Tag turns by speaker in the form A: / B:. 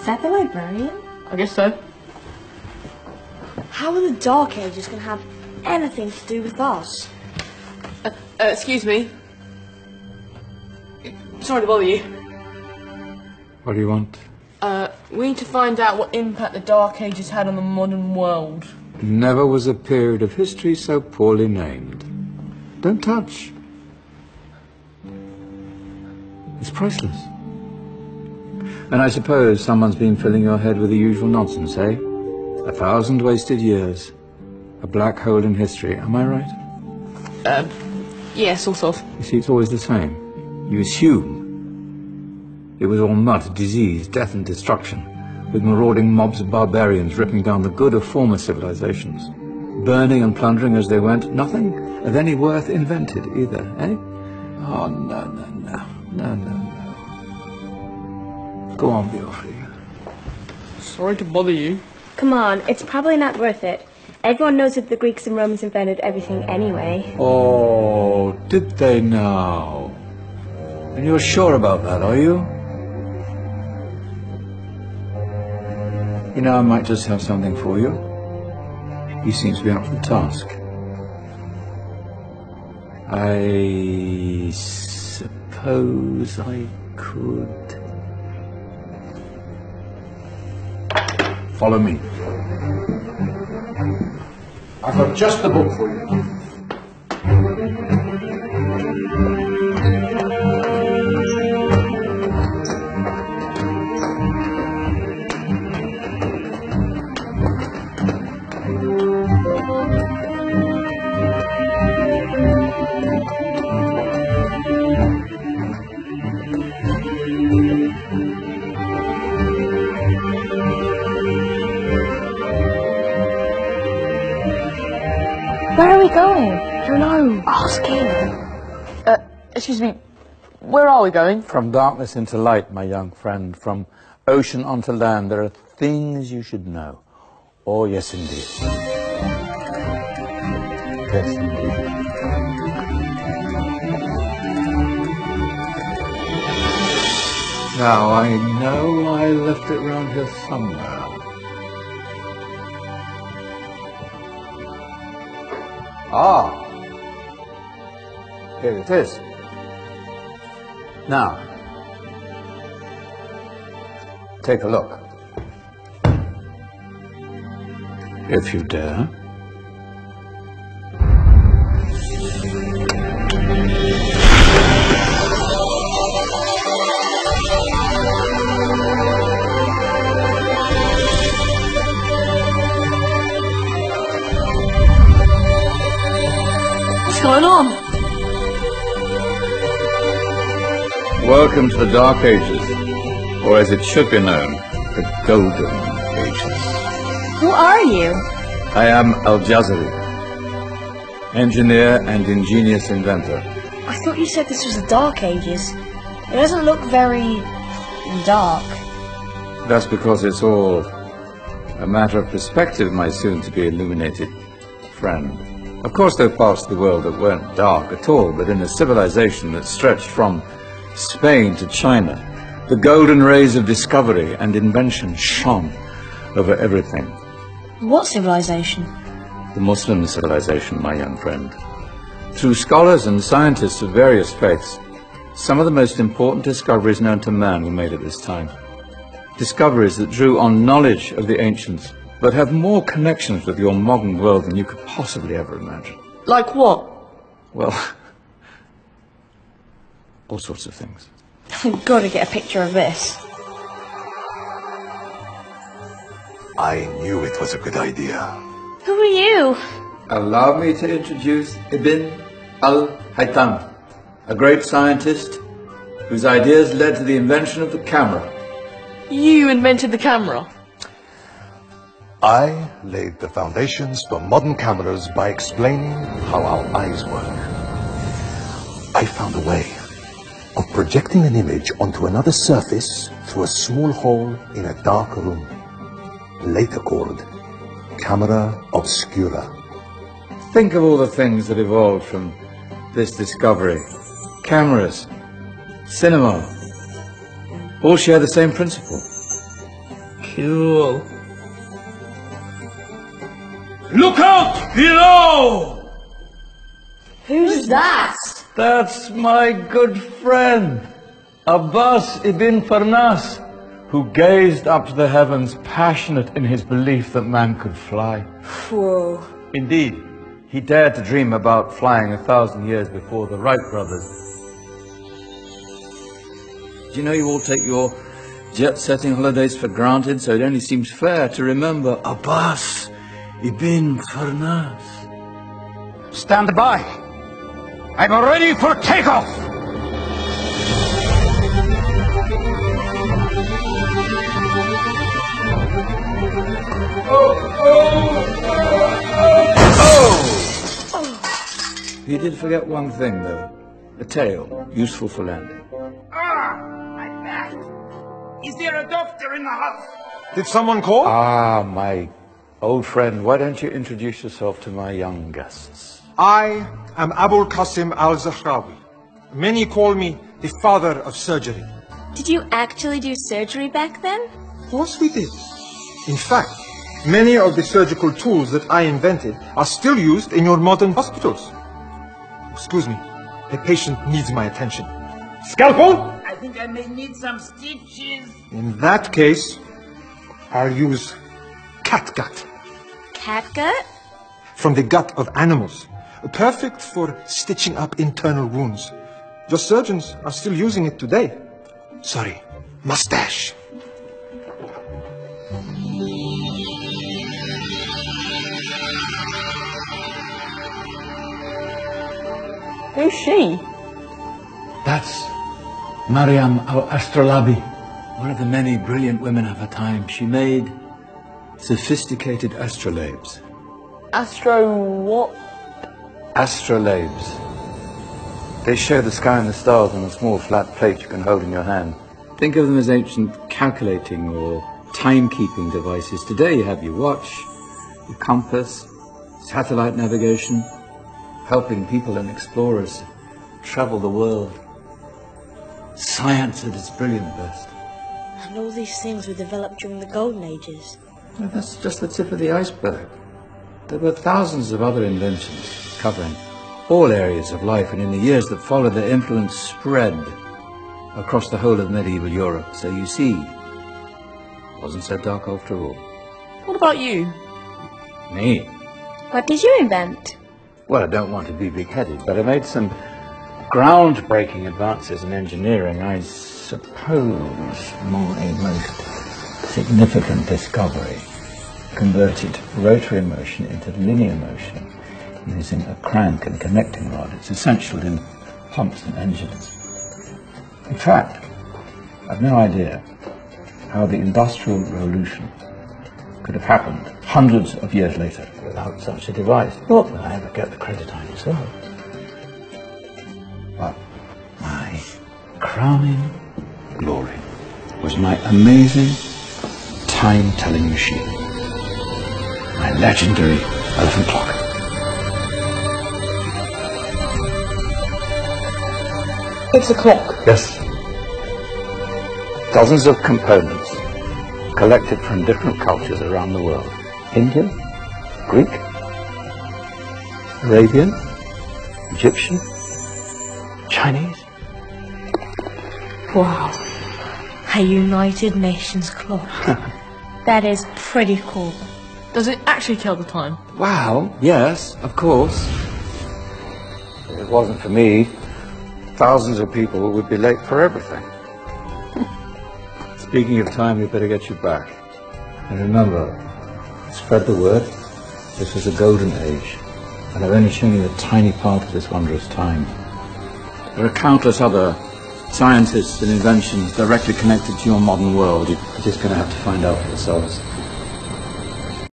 A: Is that the librarian?
B: I guess so.
A: How are the Dark Ages going to have anything to do with us?
B: Excuse me. Sorry to bother you.
C: What do you want?
B: We need to find out what impact the Dark Ages had on the modern world.
C: Never was a period of history so poorly named. Don't touch. It's priceless. And I suppose someone's been filling your head with the usual nonsense, eh? 1,000 wasted years. A black hole in history, am I right?
B: Yeah, sort of.
C: You see, it's always the same. You assume it was all mud, disease, death and destruction, with marauding mobs of barbarians ripping down the good of former civilizations, burning and plundering as they went. Nothing of any worth invented either, eh? Oh, no, no, no, no, no, no. Go on, Beofrey.
B: Sorry to bother you.
A: Come on, it's probably not worth it. Everyone knows that the Greeks and Romans invented everything anyway.
C: Oh, did they now? And you're sure about that, are you? You know, I might just have something for you. He seems to be up for the task. I suppose I could... Follow me. I've got just the book for you.
A: Where are we going?
B: Don't know.
A: Ask him.
B: Excuse me. Where are we going?
C: From darkness into light, my young friend. From ocean onto land. There are things you should know. Oh, yes, indeed. Yes, indeed. Now, I know I left it round here somewhere. Ah, here it is. Now, take a look. If you dare.
B: What's going on?
C: Welcome to the Dark Ages, or as it should be known, the Golden Ages.
A: Who are you?
C: I am Al-Jazari, engineer and ingenious inventor.
A: I thought you said this was the Dark Ages. It doesn't look very... dark.
C: That's because it's all a matter of perspective, my soon-to-be illuminated friend. Of course, there are parts of the world that weren't dark at all, but in a civilization that stretched from Spain to China, the golden rays of discovery and invention shone over everything.
A: What civilization?
C: The Muslim civilization, my young friend. Through scholars and scientists of various faiths, some of the most important discoveries known to man were made at this time. Discoveries that drew on knowledge of the ancients, but have more connections with your modern world than you could possibly ever imagine.
B: Like what?
C: Well, all sorts of things.
A: I've got to get a picture of this.
D: I knew it was a good idea.
A: Who are you?
C: Allow me to introduce Ibn al-Haytham, a great scientist whose ideas led to the invention of the camera.
B: You invented the camera?
D: I laid the foundations for modern cameras by explaining how our eyes work. I found a way of projecting an image onto another surface through a small hole in a dark room, later called camera obscura.
C: Think of all the things that evolved from this discovery. Cameras, cinema, all share the same principle. Cool.
E: Look out below!
B: Who's that?
C: That's my good friend, Abbas ibn Farnas, who gazed up to the heavens, passionate in his belief that man could fly.
B: Whoa.
C: Indeed, he dared to dream about flying 1,000 years before the Wright brothers. Do you know you all take your jet-setting holidays for granted, so it only seems fair to remember Abbas ibn Farnas.
E: Stand by. I'm ready for takeoff.
C: You did forget one thing, though. A tail, useful for landing.
E: My back. Is there a doctor in the house?
D: Did someone call?
C: Ah, my old friend, why don't you introduce yourself to my young guests?
D: I am Abul Qasim al-Zahrawi. Many call me the father of surgery.
A: Did you actually do surgery back then?
D: Of course we did. In fact, many of the surgical tools that I invented are still used in your modern hospitals. Excuse me, the patient needs my attention. Scalpel?
E: I think I may need some stitches.
D: In that case, I'll use catgut.
A: Catgut?
D: From the gut of animals. Perfect for stitching up internal wounds. Your surgeons are still using it today. Sorry, mustache.
B: Who's she?
C: That's Maryam al-Astrolabi, one of the many brilliant women of her time. She made sophisticated astrolabes.
B: Astro what?
C: Astrolabes. They show the sky and the stars on a small flat plate you can hold in your hand. Think of them as ancient calculating or timekeeping devices. Today you have your watch, your compass, satellite navigation, helping people and explorers travel the world. Science at its brilliant best.
F: And all these things were developed during the Golden Ages.
C: Well, that's just the tip of the iceberg. There were thousands of other inventions covering all areas of life, and in the years that followed, their influence spread across the whole of medieval Europe. So you see, it wasn't so dark after all.
B: What about you?
C: Me?
A: What did you invent?
C: Well, I don't want to be big-headed, but I made some groundbreaking advances in engineering. I suppose my most significant discovery converted rotary motion into linear motion using a crank and connecting rod. It's essential in pumps and engines. In fact, I've no idea how the Industrial Revolution could have happened hundreds of years later without such a device. Not that I ever get the credit I deserve. But my crowning glory was my amazing time-telling machine, my legendary elephant clock.
B: It's a clock.
C: Yes. Dozens of components collected from different cultures around the world. Indian, Greek, Arabian, Egyptian, Chinese.
F: Wow. A United Nations clock.
A: That is pretty cool.
B: Does it actually tell the time?
C: Wow, yes, of course. If it wasn't for me, thousands of people would be late for everything. Speaking of time, we better get you back. And remember, spread the word. This was a golden age, and I've only shown you a tiny part of this wondrous time. There are countless other scientists and inventions directly connected to your modern world. You're just going to have to find out for yourselves.